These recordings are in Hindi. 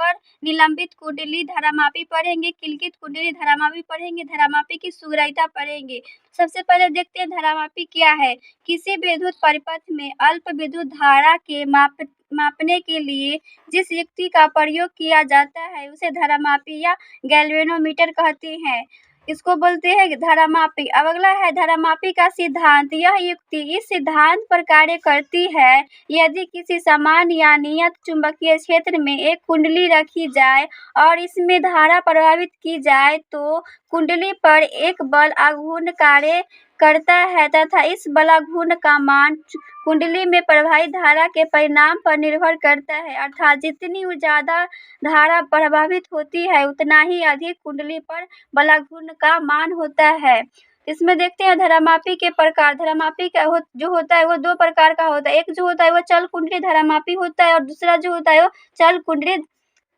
पर निलंबित कुंडली धारामापी पढ़ेंगे, किलकित कुंडली धारामापी पढ़ेंगे, धारामापी की सुग्राह्यता पढ़ेंगे। सबसे पहले देखते हैं धारामापी क्या है। किसी विद्युत परिपथ में अल्प विद्युत धारा के मापने के लिए जिस युक्ति का प्रयोग किया जाता है उसे धारामापी या गैल्वेनोमीटर कहते हैं। इसको बोलते हैं धारामापी। अब अगला है धारामापी का सिद्धांत। यह युक्ति इस सिद्धांत पर कार्य करती है, यदि किसी समान या नियत चुंबकीय क्षेत्र में एक कुंडली रखी जाए और इसमें धारा प्रवाहित की जाए तो कुंडली पर एक बल आघूर्ण कार्य करता है तथा इस बलाघूर्ण का मान कुंडली में प्रवाहित धारा के परिमाण पर निर्भर करता है, अर्थात जितनी ज्यादा धारा प्रवाहित होती है उतना ही अधिक कुंडली पर बलाघूर्ण का मान होता है। इसमें देखते हैं धारामापी के प्रकार। धारामापी का जो होता है वो दो प्रकार का होता है। एक जो होता है वो चल कुंडली धारामापी होता है और दूसरा जो होता है वो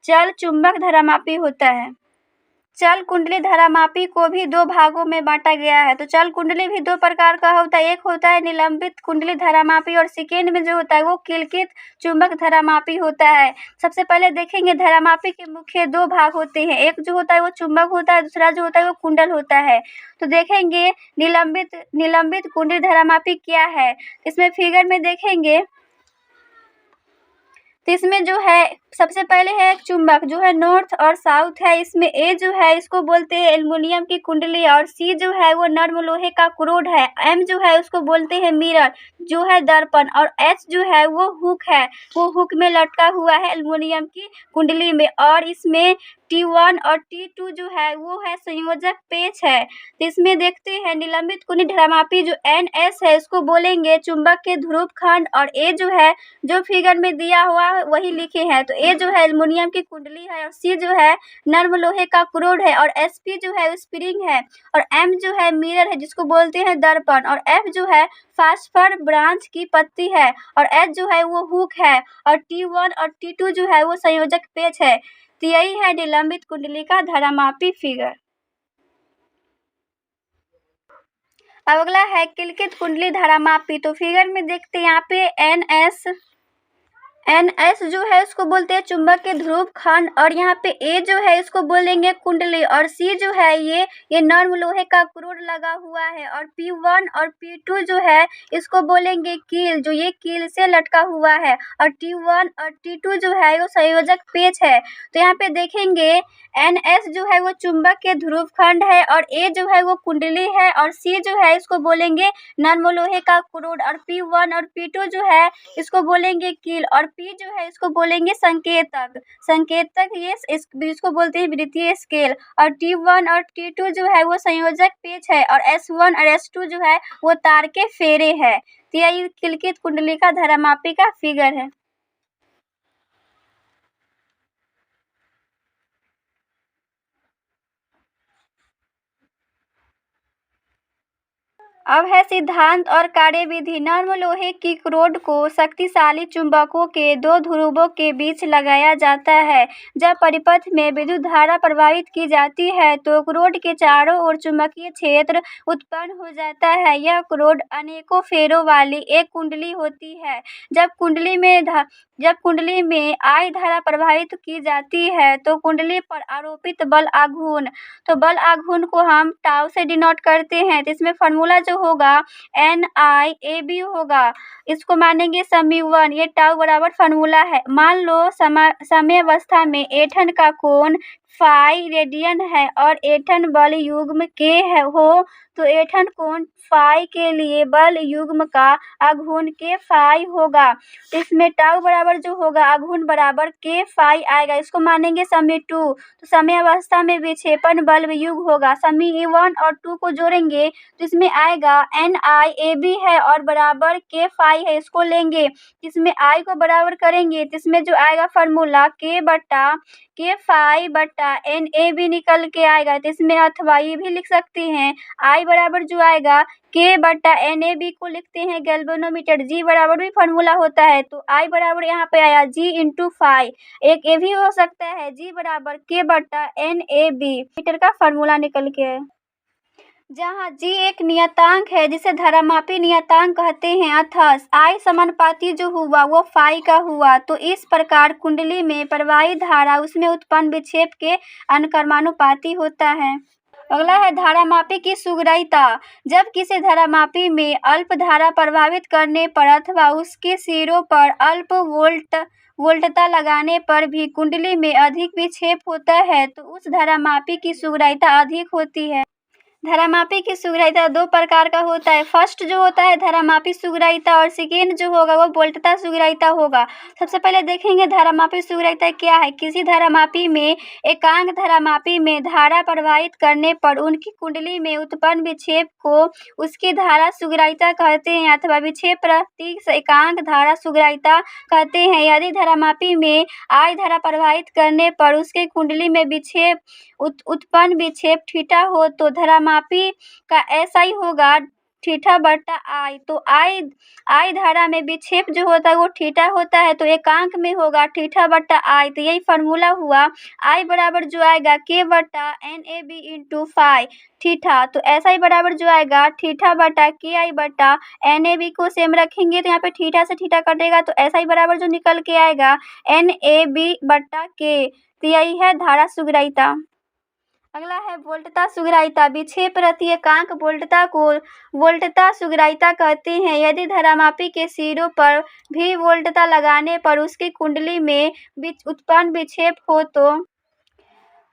चल चुंबक धारामापी होता है। चल कुंडली धारामापी को भी दो भागों में बांटा गया है। तो चल कुंडली भी दो प्रकार का होता है। एक होता है निलंबित कुंडली धारामापी और सेकेंड में जो होता है वो किलकित चुंबक धारामापी होता है। सबसे पहले देखेंगे धारामापी के मुख्य दो भाग होते हैं। एक जो होता है वो चुंबक होता है, दूसरा जो होता है वो कुंडल होता है। तो देखेंगे निलंबित कुंडली धारामापी क्या है। इसमें फिगर में देखेंगे तो इसमें जो है सबसे पहले है एक चुंबक जो है नॉर्थ और साउथ है। इसमें ए जो है इसको बोलते हैं एल्युमिनियम की कुंडली और सी जो है वो नर्म लोहे का क्रोड है। एम जो है उसको बोलते हैं मिरर जो है दर्पण और एच जो है वो हुक है, वो हुक में लटका हुआ है एल्युमिनियम की कुंडली में। और इसमें T1 और T2 जो है वो है संयोजक पेच है। तो इसमें देखते हैं निलंबित कुंडली धारामापी जो NS है इसको बोलेंगे चुंबक के ध्रुव खंड और ए जो है जो फिगर में दिया हुआ है वही लिखे हैं। तो ए जो है एल्युमिनियम की कुंडली है और सी जो है नर्म लोहे का क्रोड है और SP जो है स्प्रिंग है और M जो है मिरर है जिसको बोलते हैं दर्पण और F जो है फास्फर ब्रांच की पत्ती है और H जो है वो हुक है और T1 और T2 जो है वो संयोजक पेच है। तो यही है निलंबित कुंडली का धारामापी फिगर। अब अगला है किलकित कुंडली धारामापी। तो फिगर में देखते हैं यहाँ पे NS जो है इसको बोलते हैं चुंबक के ध्रुव खंड और यहाँ पे ए जो है इसको बोलेंगे कुंडली और सी जो है ये नर्म लोहे का क्रोड लगा हुआ है और P1 और P2 जो है इसको बोलेंगे कील जो ये कील से लटका हुआ है और T1 और T2 जो है वो संयोजक पेच है। तो यहाँ पे देखेंगे NS जो है वो चुंबक के ध्रुव खंड है और ए जो है वो कुंडली है और सी जो है इसको बोलेंगे नर्म लोहे का क्रोड और P1 और P2 जो है इसको बोलेंगे कील और P जो है इसको बोलेंगे संकेतक ये इसको बोलते हैं वृत्तीय स्केल और T1 और T2 जो है वो संयोजक पेच है और S1 और S2 जो है वो तार के फेरे है। तो यह किलकित कुंडली का धारामापी का फिगर है। अब है सिद्धांत और कार्यविधि। नर्म लोहे की क्रोड को शक्तिशाली चुंबकों के दो ध्रुवों के बीच लगाया जाता है। जब परिपथ में विद्युत धारा प्रवाहित की जाती है तो क्रोड के चारों ओर चुंबकीय क्षेत्र उत्पन्न हो जाता है। यह क्रोड अनेकों फेरों वाली एक कुंडली होती है। जब कुंडली में I धारा प्रवाहित की जाती है तो कुंडली पर आरोपित बल आघूर्ण, तो बल आघूर्ण को हम टाउ से डिनोट करते हैं। तो इसमें फॉर्मूला जो होगा NIAB होगा, इसको मानेंगे समीकरण। ये टाउ बराबर फॉर्मूला है। मान लो समय अवस्था में ऐंठन का कोण फाई रेडियन है और ऐंठन बल युग्म K हो तो ऐंठन कोण फाई के लिए बल युग्म का आघूर्ण K फाई होगा। तो इसमें टाउ बराबर जो होगा आघूर्ण बराबर K फाई आएगा, इसको मानेंगे समी 2। तो समय अवस्था में विक्षेपण बल युग्म होगा। समी 1 और 2 को जोड़ेंगे तो इसमें आएगा NIAB है और बराबर K फाई है, इसको लेंगे। इसमें I को बराबर करेंगे तो इसमें जो आएगा फार्मूला K फाई बटा NAB निकल के आएगा। तो इसमें अथवा ये भी लिख सकते हैं I बराबर जो आएगा K बटा NAB को लिखते हैं गैल्वेनोमीटर। G बराबर भी फार्मूला होता है तो I बराबर यहाँ पे आया G इंटू फाई। एक ये भी हो सकता है G बराबर K बटा NAB मीटर का फार्मूला निकल के आया। जहाँ g एक नियतांक है जिसे धारामापी नियतांक कहते हैं, अतः I समानुपाती जो हुआ वो फाई का हुआ। तो इस प्रकार कुंडली में प्रवाहित धारा उसमें उत्पन्न विक्षेप के अनुक्रमानुपाती होता है। अगला है धारामापी की सुग्राह्यता। जब किसी धारामापी में अल्प धारा प्रवाहित करने पर अथवा उसके सिरों पर अल्प वोल्टता लगाने पर भी कुंडली में अधिक विक्षेप होता है तो उस धारामापी की सुग्राह्यता अधिक होती है। धारामापी की सुग्राह्यता दो प्रकार का होता है। फर्स्ट जो होता है धारामापी सुग्राह्यता और सेकेंड जो होगा वो वोल्टता सुग्राह्यता होगा। सबसे पहले देखेंगे धारामापी सुग्राह्यता क्या है। किसी धारामापी में एकांक धारामापी में धारा प्रवाहित करने पर उनकी कुंडली में उत्पन्न विक्षेप को उसकी धारा सुग्राह्यता कहते हैं अथवा विक्षेप प्रति एकांक धारा सुग्राह्यता कहते हैं। यदि धारामापी में I धारा प्रवाहित करने पर उसके कुंडली में विक्षेप उत्पन्न विक्षेप थीटा हो तो धारामापी का ऐसा ही होगा थीटा बटा I। तो I धारा में विक्षेप जो होता है वो थीटा होता है तो एकांक में होगा थीटा बटा I। तो यही फार्मूला हुआ I बराबर जो आएगा K बटा NAB इंटू फाई थीटा। तो ऐसा ही बराबर जो आएगा थीटा बटा KI बटा NAB को सेम रखेंगे तो यहाँ पे थीटा से थीटा कटेगा तो ऐसा ही बराबर जो निकल के आएगा NAB बटा K। तो यही है धारा सुग्राह्यता। अगला है वोल्टता सुग्राह्यता। विक्षेप प्रति एकांक वोल्टता को वोल्टता सुग्राह्यता कहते हैं। यदि धारामापी के सिरों पर भी वोल्टता लगाने पर उसकी कुंडली में उत्पन्न विक्षेप हो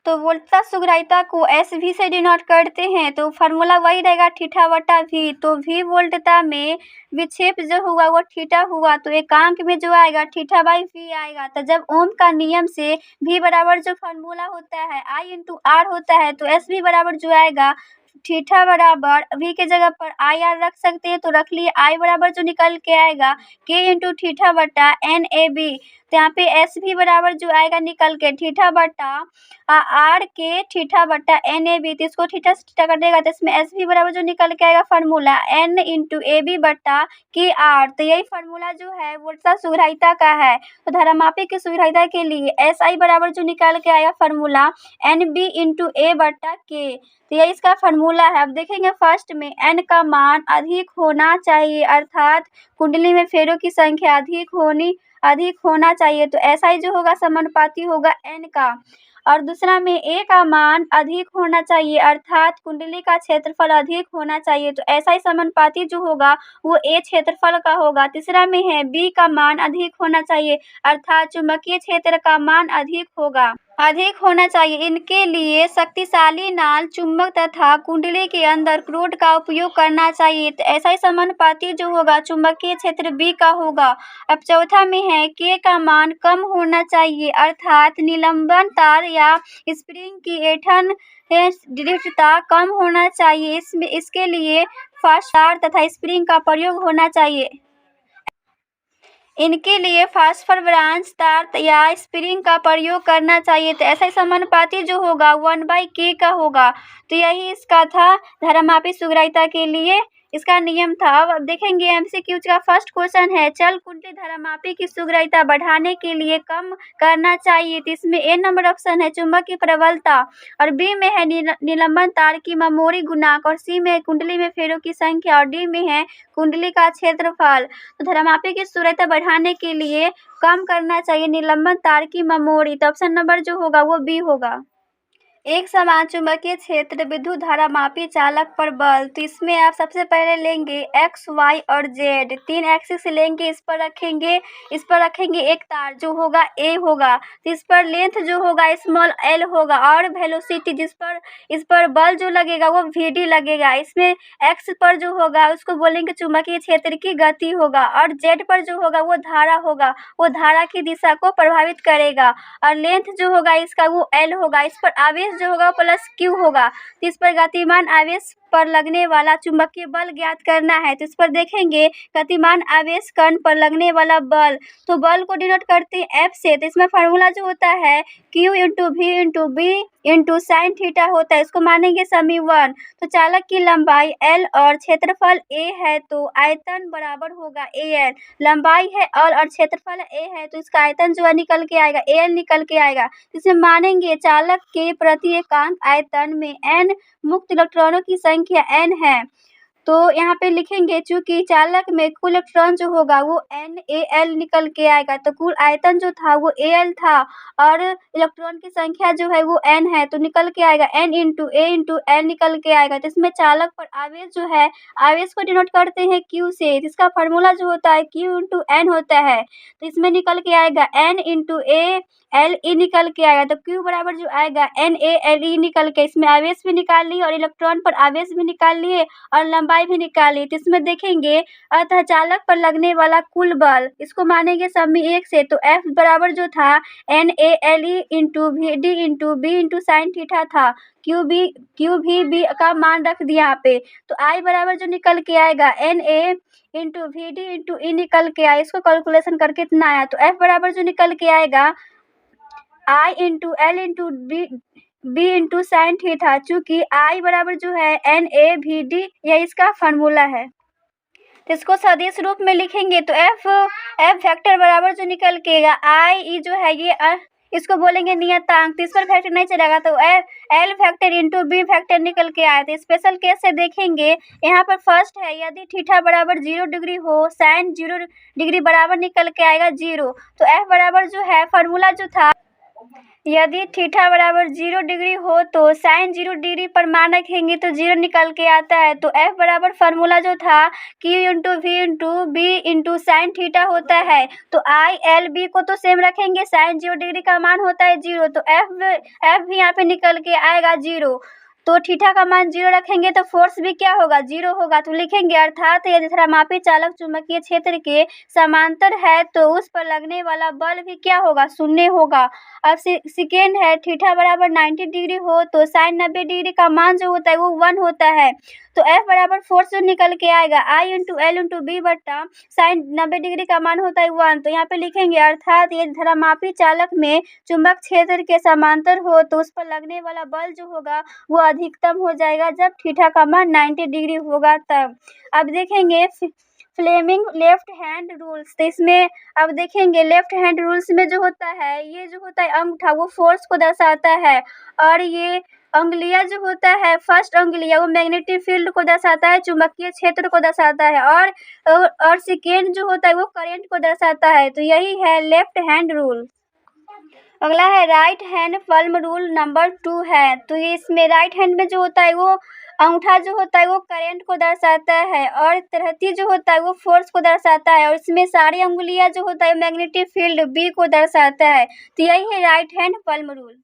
तो वोल्टता सुग्राह्यता को SV से डिनोट करते हैं। तो फार्मूला वही रहेगा थीटा बटा V। तो V वोल्टता में विक्षेप जो हुआ वो थीटा हुआ तो एकांक में जो आएगा थीटा बाई V आएगा। तो जब ओम का नियम से V बराबर जो फार्मूला होता है I इंटू R होता है तो SV बराबर जो आएगा थीटा बराबर V के जगह पर IR रख सकते हैं तो रख लिए। I बराबर जो निकल के आएगा K इंटू थीटा बटा NAB। तो यहाँ पे SV बराबर जो आएगा निकल के थीटा बटा R के थीटा बटा NAB। तो इसको थीटा से थीटा कटेगा तो इसमें SV बराबर जो निकल के आएगा फार्मूला N इंटू AB बटा KR। तो यही फार्मूला जो है वोल्टता सुग्राह्यता का है। तो धारामापी की सुग्राह्यता के लिए SI बराबर जो निकल के आएगा फार्मूला NB इंटू A बटा K। तो यही इसका फार्मूला है। अब देखेंगे फर्स्ट में N का मान अधिक होना चाहिए अर्थात कुंडली में फेरों की संख्या अधिक होना चाहिए तो ऐसा ही जो होगा समानुपाती होगा N का। और दूसरा में A का मान अधिक होना चाहिए अर्थात कुंडली का क्षेत्रफल अधिक होना चाहिए तो ऐसा ही समानुपाती जो होगा वो A क्षेत्रफल का होगा। तीसरा में है B का मान अधिक होना चाहिए अर्थात चुंबकीय क्षेत्र का मान अधिक होना चाहिए। इनके लिए शक्तिशाली नाल चुंबक तथा कुंडली के अंदर क्रोड का उपयोग करना चाहिए तो ऐसा ही समानुपाती जो होगा चुंबकीय क्षेत्र B का होगा। अब चौथा में है K का मान कम होना चाहिए अर्थात निलंबन तार या स्प्रिंग की ऐंठन दृढ़ता कम होना चाहिए। इसके लिए फास्ट तार तथा स्प्रिंग का प्रयोग होना चाहिए। इनके लिए फास्फर ब्रांच तार या स्प्रिंग का प्रयोग करना चाहिए तो ऐसा ही समानुपाती जो होगा 1/K का होगा। तो यही इसका था धारामापी सुग्राह्यता के लिए इसका नियम था। अब देखेंगे MCQ का फर्स्ट क्वेश्चन है चल कुंडली धारामापी की सुग्राह्यता बढ़ाने के लिए कम करना चाहिए। तो इसमें A नंबर ऑप्शन है चुंबक की प्रबलता और B में है निलंबन तार की मेमोरी गुणांक और C में कुंडली में फेरों की संख्या और D में है कुंडली का क्षेत्रफल। तो धारामापी की सुग्राह्यता बढ़ाने के लिए कम करना चाहिए निलंबन तार की मेमोरी। तो ऑप्शन नंबर जो होगा वो B होगा। एक समान चुंबकीय क्षेत्र विद्युत धारा मापी चालक पर बल। तो इसमें आप सबसे पहले लेंगे X, Y और Z 3 एक्सिस लेंगे। इस पर रखेंगे एक तार जो होगा A होगा। तो इस पर लेंथ जो होगा स्मॉल l होगा और वेलोसिटी इस पर बल जो लगेगा वो Vd लगेगा। इसमें X पर जो होगा उसको बोलेंगे चुंबकीय क्षेत्र की गति होगा और Z पर जो होगा वो धारा होगा, वो धारा की दिशा को प्रभावित करेगा और लेंथ जो होगा इसका वो l होगा। इस पर आवेश जो होगा प्लस Q होगा। तो इस पर गतिमान आवेश पर लगने वाला चुंबकीय बल ज्ञात करना है। तो इस पर देखेंगे गतिमान आवेश कण पर लगने वाला बल, तो बल को डिनोट करते हैं F से। तो इसमें फार्मूला जो होता है Q into V into B into sine theta होता है, इसको मानेंगे समीकरण। तो चालक की लंबाई L और क्षेत्रफल A है तो आयतन बराबर होगा AL। लंबाई है L और क्षेत्रफल A है तो इसका आयतन जो है निकल के आएगा AL निकल के आएगा। इसमें मानेंगे चालक के प्रति एकांक आयतन में N मुक्त इलेक्ट्रॉनों की संख्या संख्या n है, तो यहाँ पे लिखेंगे चूँकि चालक में कुल इलेक्ट्रॉन जो होगा वो NaL निकल के आएगा, तो कुल आयतन जो था वो Al था और इलेक्ट्रॉन की संख्या जो है वो n है, तो निकल के आएगा n × A × L निकल के आएगा। तो इसमें चालक पर आवेश जो है, आवेश को डिनोट करते हैं Q से, जिसका फार्मूला जो होता है Q × N होता है। तो इसमें निकल के आएगा N × A LE निकल के आएगा, तो Q बराबर जो आएगा NaLe निकल के, इसमें आवेश भी निकाल लिए और इलेक्ट्रॉन पर आवेश भी निकाल लिए और लंबाई भी निकाल ली। तो इसमें देखेंगे अतः चालक पर लगने वाला कुल बल, इसको मानेंगे समी 1 से, तो F बराबर जो था NaLe × Vd × B × sin theta था। Q भी B का मान रख दिया यहाँ पे, तो I बराबर जो निकल के आएगा Na × Vd × E निकल के आया, इसको कैलकुलेशन करके इतना आया। तो F बराबर जो निकल के आएगा I × L × B × sin theta, चूँकि I बराबर जो है NaVd, यह इसका फार्मूला है। तो इसको सदिश रूप में लिखेंगे तो F फैक्टर बराबर जो निकल के I जो है ये इसको बोलेंगे नियतांक, तो इस पर फैक्टर नहीं चलेगा, तो L फैक्टर × B फैक्टर निकल के आया। तो स्पेशल केस से देखेंगे, यहाँ पर फर्स्ट है यदि थीटा बराबर 0 डिग्री हो, साइन 0 डिग्री बराबर निकल के आएगा 0, तो F बराबर जो है फार्मूला जो था, यदि थीटा बराबर 0 डिग्री हो तो साइन 0 डिग्री पर मान रखेंगे तो 0 निकल के आता है। तो F बराबर फार्मूला जो था Q × V × B × sine theta होता है, तो I L B को तो सेम रखेंगे, साइन 0 डिग्री का मान होता है 0, तो F भी यहाँ पे निकल के आएगा 0। तो थीटा का मान 0 रखेंगे तो फोर्स भी क्या होगा, 0 होगा। तो लिखेंगे अर्थात यदि धरामापी चालक चुंबकीय क्षेत्र के समांतर है तो उस पर लगने वाला बल भी क्या होगा, 0 होगा। अब सेकेंड है थीटा बराबर 90 डिग्री हो तो साइन 90 डिग्री का मान जो होता है वो 1 होता है, तो F बराबर फोर्स जो निकल के आएगा I × L × B बटा साइन 90 डिग्री का मान होता है 1। तो यहाँ पे लिखेंगे अर्थात यदि धरामापी चालक में चुंबक क्षेत्र के समांतर हो तो उस पर लगने वाला बल जो होगा वो अधिकतम हो जाएगा जब थीटा का मान 90 डिग्री होगा तब। अब देखेंगे फ्लेमिंग लेफ्ट हैंड रूल्स, तो इसमें अब देखेंगे लेफ्ट हैंड रूल्स में जो होता है, ये जो होता है अंगूठा वो फोर्स को दर्शाता है, और ये अंगुलिया जो होता है फर्स्ट अंगुलिया वो मैग्नेटिक फील्ड को दर्शाता है, चुंबकीय क्षेत्र को दर्शाता है, और सेकेंड जो होता है वो करंट को दर्शाता है। तो यही है लेफ्ट हैंड रूल। अगला है right hand plum rule number 2 है, तो ये इसमें राइट हैंड में जो होता है वो अंगूठा जो होता है वो करंट को दर्शाता है, और तरहती जो होता है वो फोर्स को दर्शाता है, और इसमें सारी अंगुलियां जो होता है मैग्नेटिक फील्ड B को दर्शाता है। तो यही है राइट हैंड पल्म रूल।